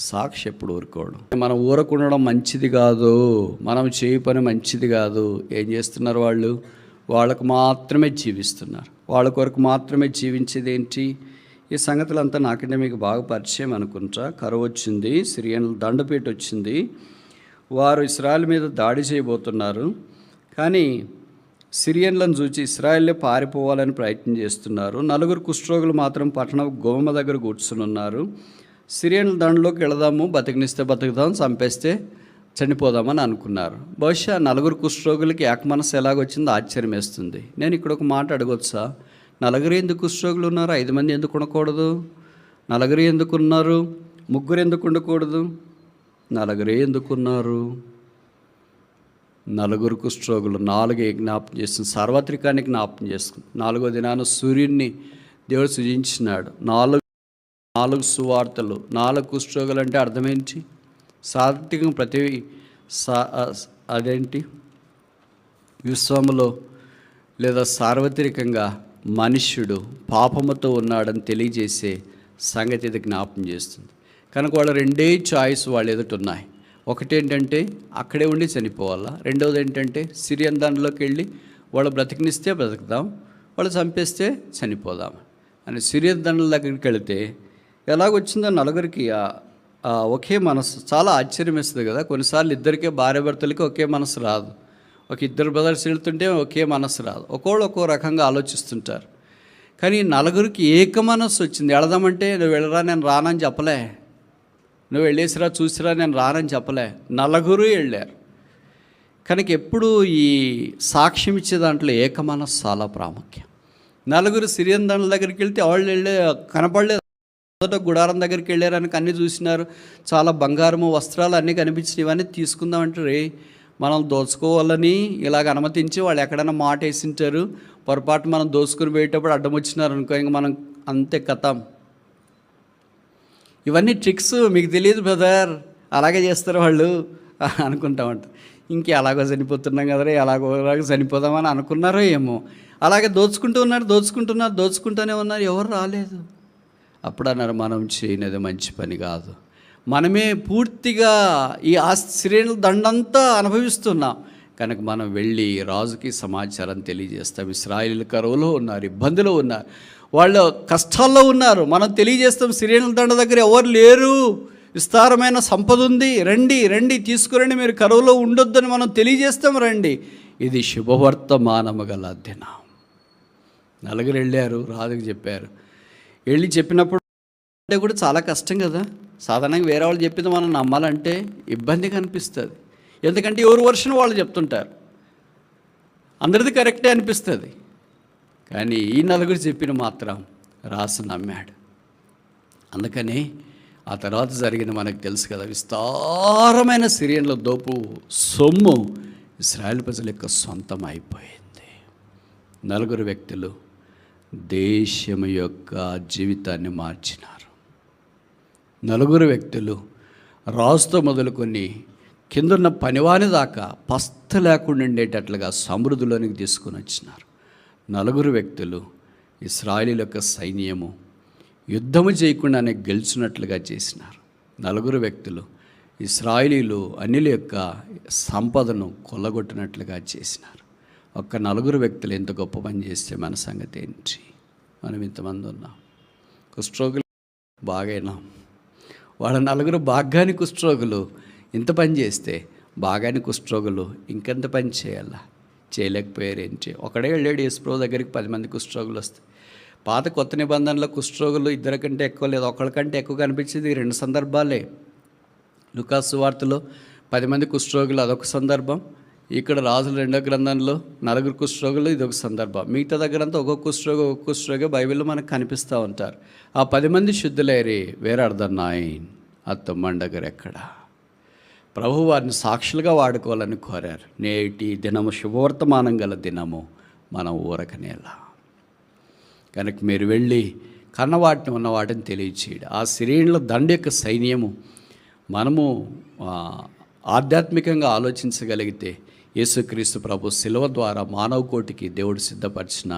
సాక్షి ఎప్పుడు ఊరుకోవడం. మనం ఊరకుండడం మంచిది కాదు, మనం చేయ పని మంచిది కాదు. ఏం చేస్తున్నారు వాళ్ళు? వాళ్ళకు మాత్రమే జీవిస్తున్నారు, వాళ్ళ కొరకు మాత్రమే జీవించేది ఏంటి? ఈ సంగతులంతా నాకంటే మీకు బాగా పరిచయం అనుకుంటా. కరువు వచ్చింది, సిరియన్ల దండపేట వచ్చింది, వారు ఇశ్రాయేల్ మీద దాడి చేయబోతున్నారు. కానీ సిరియన్లను చూచి ఇశ్రాయేల్లే పారిపోవాలని ప్రయత్నం చేస్తున్నారు. 4 కుష్ఠరోగులు మాత్రం పట్టణం గోమ దగ్గర కూర్చుని ఉన్నారు. సిరియన్ల దండలోకి వెళదాము, బతికినిస్తే బతుకుదాం, చంపేస్తే చనిపోదామని అనుకున్నారు. బహుశా 4 కుష్ఠరోగులకి ఏకమనస్సు ఎలాగొచ్చిందో ఆశ్చర్యం వేస్తుంది. నేను ఇక్కడ ఒక మాట అడగొచ్చా? 4 ఎందుకు కుష్ఠరోగులు ఉన్నారు? 5 మంది ఎందుకు ఉండకూడదు? 4 ఎందుకు ఉన్నారు? 3 ఎందుకు ఉండకూడదు? 4 ఎందుకున్నారు? 4 కుష్ఠరోగులు. 4 జ్ఞాపకం చేస్తుంది, సార్వత్రికాన్ని జ్ఞాపకం చేస్తుంది. 4వ దినాన సూర్యుడిని దేవుడు సృజించినాడు. 4 సువార్తలు. 4 కుష్ఠరోగులు అంటే అర్థమేంటి? సాత్వికం ప్రతి అదేంటి విశ్వములో లేదా సార్వత్రికంగా మనుష్యుడు పాపముతో ఉన్నాడని తెలియజేసే సంగతి ఇది జ్ఞాపకం చేస్తుంది. కనుక వాళ్ళ 2 చాయిస్ వాళ్ళ ఎదుట ఉన్నాయి. ఒకటి ఏంటంటే అక్కడే ఉండి చనిపోవాలా, రెండవది ఏంటంటే సిరియన్ దాంట్లోకి వెళ్ళి వాళ్ళు బ్రతికినిస్తే బ్రతుకుదాం, వాళ్ళు చంపేస్తే చనిపోదాం అని. సిరియన్ దండల దగ్గరికి వెళితే ఎలాగొచ్చిందో 4కి ఒకే మనసు. చాలా ఆశ్చర్యం వేస్తుంది కదా. కొన్నిసార్లు ఇద్దరికే భార్యాభర్తలకి ఒకే మనసు రాదు. ఒక 2 బ్రదర్స్ వెళ్తుంటే ఒకే మనసు రాదు, ఒక్కోళ్ళు ఒక్కో రకంగా ఆలోచిస్తుంటారు. కానీ 4కి ఏక మనస్సు వచ్చింది. వెళదామంటే నువ్వు వెళ్ళరా, నేను రానని చెప్పలే, నువ్వు వెళ్ళేసిరా చూసిరా, నేను రానని చెప్పలే. 4 వెళ్ళారు. కనుక ఎప్పుడు ఈ సాక్ష్యం ఇచ్చే దాంట్లో ఏక మనస్సు చాలా ప్రాముఖ్యం. 4 సిరియన్ దండల దగ్గరికి వెళ్తే వాళ్ళు కనపడలేదు. మొదట గుడారం దగ్గరికి వెళ్ళారని అన్నీ చూసినారు, చాలా బంగారము వస్త్రాలు అన్నీ కనిపించినాయి. ఇవన్నీ తీసుకుందామంటే రే మనం దోచుకోవాలని ఇలాగ అనుమతించి వాళ్ళు ఎక్కడైనా మాట వేసింటారు, పొరపాటు మనం దోచుకుని పోయేటప్పుడు అడ్డం వచ్చినారు అనుకో, ఇంక మనం అంతే కథం. ఇవన్నీ ట్రిక్స్ మీకు తెలియదు బ్రదర్, అలాగే చేస్తారు వాళ్ళు అనుకుంటామంట. ఇంకే అలాగో చనిపోతున్నాం కదరా, అలాగో చనిపోదామని అనుకున్నారో ఏమో. అలాగే దోచుకుంటూనే ఉన్నారు, ఎవరు రాలేదు. అప్పుడు అన్నారు మనం చేయనిది మంచి పని కాదు, మనమే పూర్తిగా ఈ శ్రేణుల దండంతా అనుభవిస్తున్నాం కనుక మనం వెళ్ళి రాజుకి సమాచారం తెలియజేస్తాం. ఇశ్రాయేలు కరువులో ఉన్నారు, ఇబ్బందిలో ఉన్నారు, వాళ్ళు కష్టాల్లో ఉన్నారు, మనం తెలియజేస్తాం. శ్రేణుల దండ దగ్గర ఎవరు లేరు, విస్తారమైన సంపద ఉంది, రండి తీసుకురండి, మీరు కరువులో ఉండొద్దని మనం తెలియజేస్తాం, రండి. ఇది శుభవర్తమానము గల దినం. నలుగురు వెళ్ళారు, రాజుకి చెప్పారు. వెళ్ళి చెప్పినప్పుడు అంటే కూడా చాలా కష్టం కదా. సాధారణంగా వేరే వాళ్ళు చెప్పింది మనం నమ్మాలంటే ఇబ్బందిగా అనిపిస్తుంది. ఎందుకంటే ఎవరు వర్షన్ వాళ్ళు చెప్తుంటారు, అందరిది కరెక్టే అనిపిస్తుంది. కానీ ఈ నలుగురు చెప్పిన మాత్రం రాసు నమ్మాడు. అందుకని ఆ తర్వాత జరిగింది మనకు తెలుసు కదా. విస్తారమైన సిరియన్ల దోపు సొమ్ము ఇశ్రాయేలు ప్రజల యొక్క సొంతం అయిపోయింది. నలుగురు వ్యక్తులు దేశం యొక్క జీవితాన్ని మార్చినారు. నలుగురు వ్యక్తులు రాజుతో మొదలుకొని కిందన్న పనివాని దాకా పస్త లేకుండా ఉండేటట్లుగా సమృద్ధిలోనికి తీసుకుని వచ్చినారు. నలుగురు వ్యక్తులు ఇశ్రాయేలు యొక్క సైన్యము యుద్ధము చేయకుండానే గెలిచినట్లుగా చేసినారు. నలుగురు వ్యక్తులు ఇశ్రాయేలీలు అన్యుల యొక్క సంపదను కొల్లగొట్టినట్లుగా చేసినారు. ఒక్క నలుగురు వ్యక్తులు ఎంత గొప్ప పని చేస్తే మన సంగతి ఏంటి? మనం ఇంతమంది ఉన్నాం, కుష్ఠరోగులు బాగైనాం. వాళ్ళ నలుగురు బాగాని కుష్ఠరోగులు ఇంత పని చేస్తే బాగాని కుష్ఠరోగులు ఇంకెంత పని చేయాలా? చేయలేకపోయారేంటి? ఒకడే వెళ్ళాడు యేసుప్రభు దగ్గరికి, 10 మంది కుష్ఠరోగులు వస్తాయి. పాత కొత్త నిబంధనలో కుష్ఠరోగులు 2 కంటే ఎక్కువ లేదు, 1 కంటే ఎక్కువ కనిపించేది 2 సందర్భాలే. లూకాసు సువార్తలో 10 మంది కుష్ఠరోగులు అదొక సందర్భం, ఇక్కడ రాజుల 2వ గ్రంథంలో 4 కుష్ఠరోగులు ఇదొక సందర్భం. మిగతా దగ్గరంతా ఒక్కొక్క కుష్ఠరోగి బైబిల్లో మనకు కనిపిస్తూ ఉంటారు. ఆ 10 మంది శుద్ధులేరి వేరాడదన్నాయి అత్తమ్మండగరు ఎక్కడ ప్రభు వారిని సాక్షులుగా వాడుకోవాలని కోరారు. నేటి దినము శుభవర్తమానం గల దినము, మనం ఊరకనేలా. కనుక మీరు వెళ్ళి కన్నవాటిని ఉన్న వాటిని తెలియచేయడు. ఆ సిరియన్ల దండ యొక్క సైన్యము మనము ఆధ్యాత్మికంగా ఆలోచించగలిగితే యేసుక్రీస్తు ప్రభు శిలువ ద్వారా మానవ కోటికి దేవుడు సిద్ధపరిచిన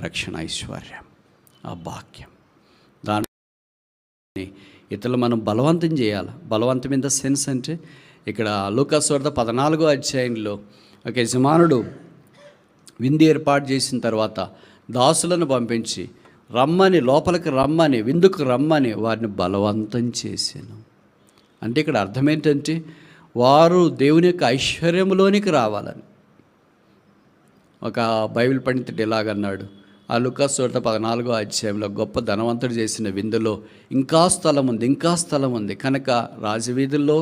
రక్షణ ఐశ్వర్యం, ఆ భాగ్యం. దాన్ని ఇతరులు మనం బలవంతం చేయాలి. బలవంతం ఇన్ ద సెన్స్ అంటే ఇక్కడ లూకాసు వార్త 14వ అధ్యాయంలో ఒక యజమానుడు విందు ఏర్పాటు చేసిన తర్వాత దాసులను పంపించి రమ్మని, లోపలికి రమ్మని, విందుకు రమ్మని వారిని బలవంతం చేశాను. అంటే ఇక్కడ అర్థం ఏంటంటే వారు దేవుని యొక్క ఐశ్వర్యంలోనికి రావాలని. ఒక బైబిల్ పండితుడు ఇలాగన్నాడు, ఆ లూకాసు వార్త 14వ అధ్యాయంలో గొప్ప ధనవంతుడు చేసిన విందులో ఇంకా స్థలం ఉంది కనుక రాజవీధుల్లో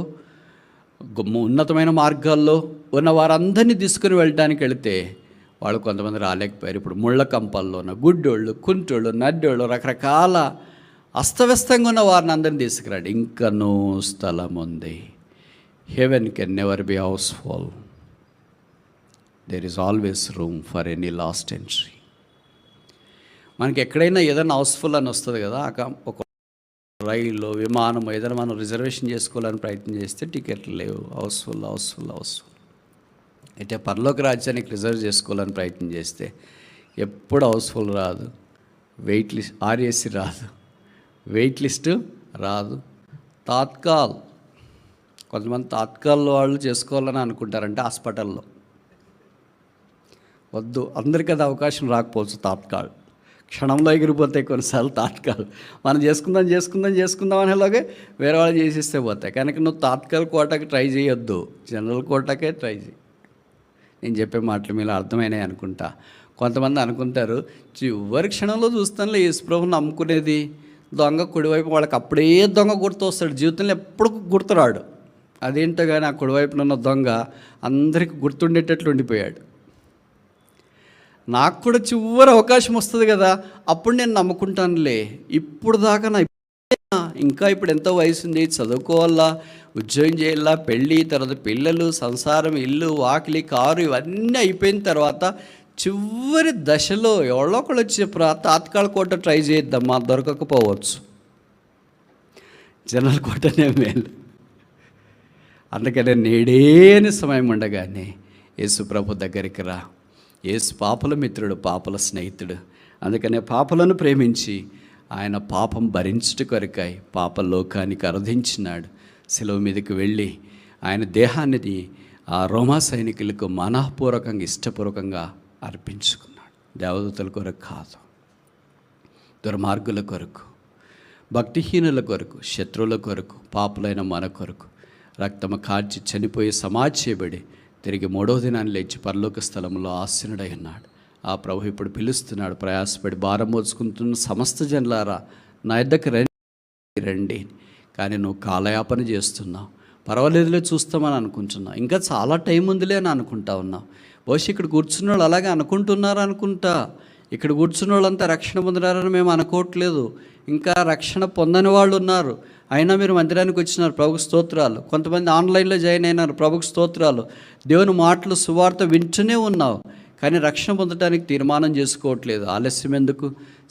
ఉన్నతమైన మార్గాల్లో ఉన్న వారందరినీ తీసుకుని వెళ్ళడానికి వెళితే వాళ్ళు కొంతమంది రాలేకపోయారు. ఇప్పుడు ముళ్ళ కంపల్లోన గుడ్డోళ్ళు, కుంటోళ్ళు, నడ్డోళ్ళు, రకరకాల అస్తవ్యస్తంగా ఉన్న వారిని అందరినీ తీసుకురండి. ఇంకనూ స్థలం ఉంది. Heaven can never be house full. There is always room for any last entry. మనకి ఎక్కడైనా ఏదైనా హౌస్ఫుల్ అని వస్తుంది కదా, ఒక రైలు, విమానం ఏదైనా మనం రిజర్వేషన్ చేసుకోవాలని ప్రయత్నం చేస్తే టికెట్లు లేవు, హౌస్ఫుల్. అయితే పరలోక రాజ్యానికి రిజర్వ్ చేసుకోవాలని ప్రయత్నం చేస్తే ఎప్పుడు హౌస్ఫుల్ రాదు, వెయిట్ లిస్ట్ ఆర్ఏసీ రాదు, వెయిట్ లిస్టు రాదు. తాత్కాల్, కొంతమంది తాత్కాల్ వాళ్ళు చేసుకోవాలని అనుకుంటారంటే హాస్పిటల్లో వద్దు, అందరికీ అది అవకాశం రాకపోవచ్చు. తాత్కాల్ క్షణంలో ఎగిరిపోతాయి కొన్నిసార్లు. తాత్కాల్ మనం చేసుకుందాం అనేలాగే వేరే వాళ్ళు చేసేస్తే పోతాయి. కనుక నువ్వు తాత్కాల్ కోటాకి ట్రై చేయొద్దు, జనరల్ కోటాకే ట్రై చేయి. నేను చెప్పే మాటలు మీరు అర్థమైనాయి అనుకుంటా. కొంతమంది అనుకుంటారు చివరి క్షణంలో చూస్తానులే యేసుప్రభుని నమ్ముకునేది దొంగ కుడివైపు, వాళ్ళకి అప్పుడే దొంగ గుర్తు వస్తాడు, జీవితంలో ఎప్పుడు గుర్తురాడు. అదేంటో కానీ ఆ కుడివైపున ఉన్న దొంగ అందరికీ గుర్తుండేటట్లు ఉండిపోయాడు. నాకు కూడా చివరి అవకాశం వస్తుంది కదా, అప్పుడు నేను నమ్ముకుంటానులే, ఇప్పుడు దాకా నా ఇంకా ఇప్పుడు ఎంతో వయసు ఉంది, చదువుకోవాలా, ఉద్యోగం చేయాలా, పెళ్ళి, తర్వాత పిల్లలు, సంసారం, ఇల్లు, వాకిలి, కారు ఇవన్నీ అయిపోయిన తర్వాత చివరి దశలో ఎవరో ఒకళ్ళు వచ్చి తాత్కాల కోట ట్రై చేద్దామా, దొరకకపోవచ్చు. జనరల్ కోటనే మేలు. అందుకనే నేడేని సమయం ఉండగానే యేసు ప్రభు దగ్గరికి రా. యేసు పాపల మిత్రుడు, పాపల స్నేహితుడు. అందుకనే పాపలను ప్రేమించి ఆయన పాపం భరించుట కొరకై పాప లోకానికి అర్థించినాడు. శిలువ మీదకి వెళ్ళి ఆయన దేహాన్ని ఆ రోమా సైనికులకు మనఃపూర్వకంగా, ఇష్టపూర్వకంగా అర్పించుకున్నాడు. దేవదూతల కొరకు కాదు, దుర్మార్గుల కొరకు, భక్తిహీనుల కొరకు, శత్రువుల కొరకు, పాపులైన మన కొరకు రక్తము కార్చి చనిపోయి సమాధి చేయబడి తిరిగి 3వ దినాన్ని లేచి పరలోక స్థలంలో ఆసీనుడై ఉన్నాడు. ఆ ప్రభు ఇప్పుడు పిలుస్తున్నాడు, ప్రయాసపడి భారం మోసుకుంటున్న సమస్త జనులారా నా యొద్దకు రండి. కానీ నువ్వు కాలయాపన చేస్తున్నావు, పర్వాలేదులే చూస్తామని అనుకుంటున్నావు, ఇంకా చాలా టైం ఉందిలే అని అనుకుంటా ఉన్నావు. బహుశా ఇక్కడ కూర్చున్న వాళ్ళు అలాగే అనుకుంటున్నారు అనుకుంటా. ఇక్కడ కూర్చున్న వాళ్ళంతా రక్షణ పొందినారని మేము అనుకోవట్లేదు. ఇంకా రక్షణ పొందని వాళ్ళు ఉన్నారు, అయినా మీరు మందిరానికి వచ్చినారు, ప్రభుకు స్తోత్రాలు. కొంతమంది ఆన్లైన్లో జాయిన్ అయినారు, ప్రభుకు స్తోత్రాలు. దేవుని మాటలు, సువార్త వింటూనే ఉన్నావు, కానీ రక్షణ పొందడానికి తీర్మానం చేసుకోవట్లేదు. ఆలస్యం ఎందుకు?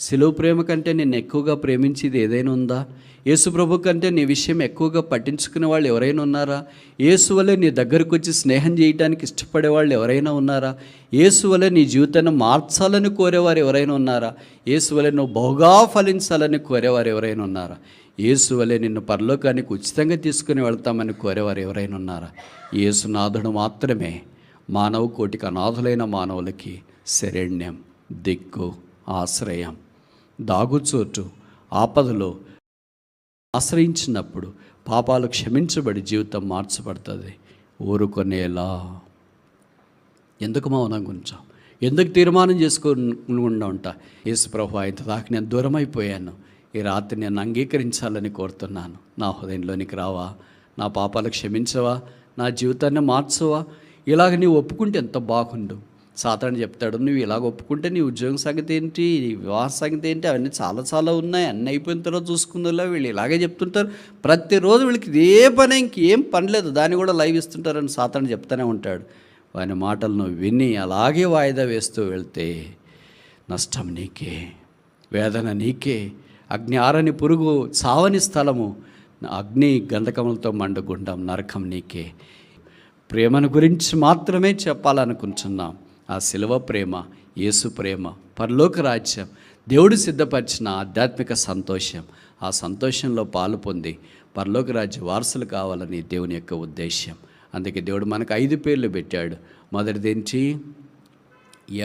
శిలువ ప్రేమ కంటే నిన్ను ఎక్కువగా ప్రేమించేది ఏదైనా ఉందా? యేసు ప్రభు కంటే నీ విషయం ఎక్కువగా పట్టించుకునే వాళ్ళు ఎవరైనా ఉన్నారా? యేసు వలె నీ దగ్గరకు వచ్చి స్నేహం చేయడానికి ఇష్టపడే వాళ్ళు ఎవరైనా ఉన్నారా? యేసు వలె నీ జీవితాన్ని మార్చాలని కోరేవారు ఎవరైనా ఉన్నారా? యేసు వలె నువ్వు బహుగా ఫలించాలని కోరేవారు ఎవరైనా ఉన్నారా? యేసు వలె నిన్ను పరలోకానికి ఉచితంగా తీసుకుని వెళ్తామని కోరేవారు ఎవరైనా ఉన్నారా? యేసునాథుడు మాత్రమే మానవ కోటికి అనాథులైన మానవులకి శరణ్యం, దిక్కు, ఆశ్రయం, దాగుచోటు. ఆపదలో ఆశ్రయించినప్పుడు పాపాలు క్షమించబడి జీవితం మార్చబడుతుంది. ఊరుకొనేలా ఎందుకు మౌనంగా ఉంచాం? ఎందుకు తీర్మానం చేసుకోకుండా ఉంటా? యేసు ప్రభు ఆయన దాకా నేను దూరం అయిపోయాను, ఈ రాత్రి నేను అంగీకరించాలని కోరుతున్నాను. నా హృదయంలోనికి రావా? నా పాపాలు క్షమించవా? నా జీవితాన్ని మార్చవా? ఇలాగ నీవు ఒప్పుకుంటే ఎంత బాగుండు. సాతాను చెప్తాడు, నువ్వు ఇలాగ ఒప్పుకుంటే నీ ఉద్యోగం సంగతి ఏంటి, నీ వివాహ సంగతి ఏంటి, అవన్నీ చాలా చాలా ఉన్నాయి, అన్నీ అయిపోయిన తర్వాత చూసుకుందా. వీళ్ళు ఇలాగే చెప్తుంటారు ప్రతిరోజు. వీళ్ళకి ఇదే పని, ఇంకేం పని లేదు, దాన్ని కూడా లైవ్ ఇస్తుంటారని సాతాను చెప్తూనే ఉంటాడు. వాని మాటలను విని అలాగే వాయిదా వేస్తూ వెళ్తే నష్టం నీకే, వేదన నీకే. అగ్ని ఆరని పురుగు, చావని స్థలము, అగ్ని గంధకములతో మండుగుండం, నరకం నీకే. ప్రేమను గురించి మాత్రమే చెప్పాలనుకుంటున్నాం. ఆ శిలువ ప్రేమ, యేసు ప్రేమ, పరలోక రాజ్యం, దేవుడు సిద్ధపరిచిన ఆధ్యాత్మిక సంతోషం. ఆ సంతోషంలో పాలు పొంది పరలోక రాజ్య వారసులు కావాలని దేవుని యొక్క ఉద్దేశం. అందుకే దేవుడు మనకు 5 పేర్లు పెట్టాడు. మొదటిదేంటి?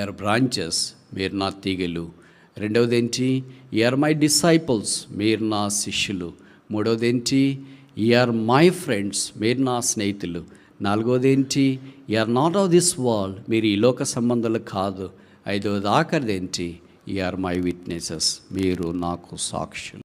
ఆర్ బ్రాంచెస్, మీరు నా తీగలు. రెండవదేంటి? ఆర్ మై డిసైపుల్స్, మీరు నా శిష్యులు. మూడవదేంటి? ఆర్ మై ఫ్రెండ్స్, మీరు నా స్నేహితులు. నాలుగోదేంటి? Are not of this world, మీరు ఈ లోక సంబంధాలు కాదు. ఐదవది ఆఖరిదేంటి? ఆర్ మై విట్నెసెస్, మీరు నాకు సాక్షులు.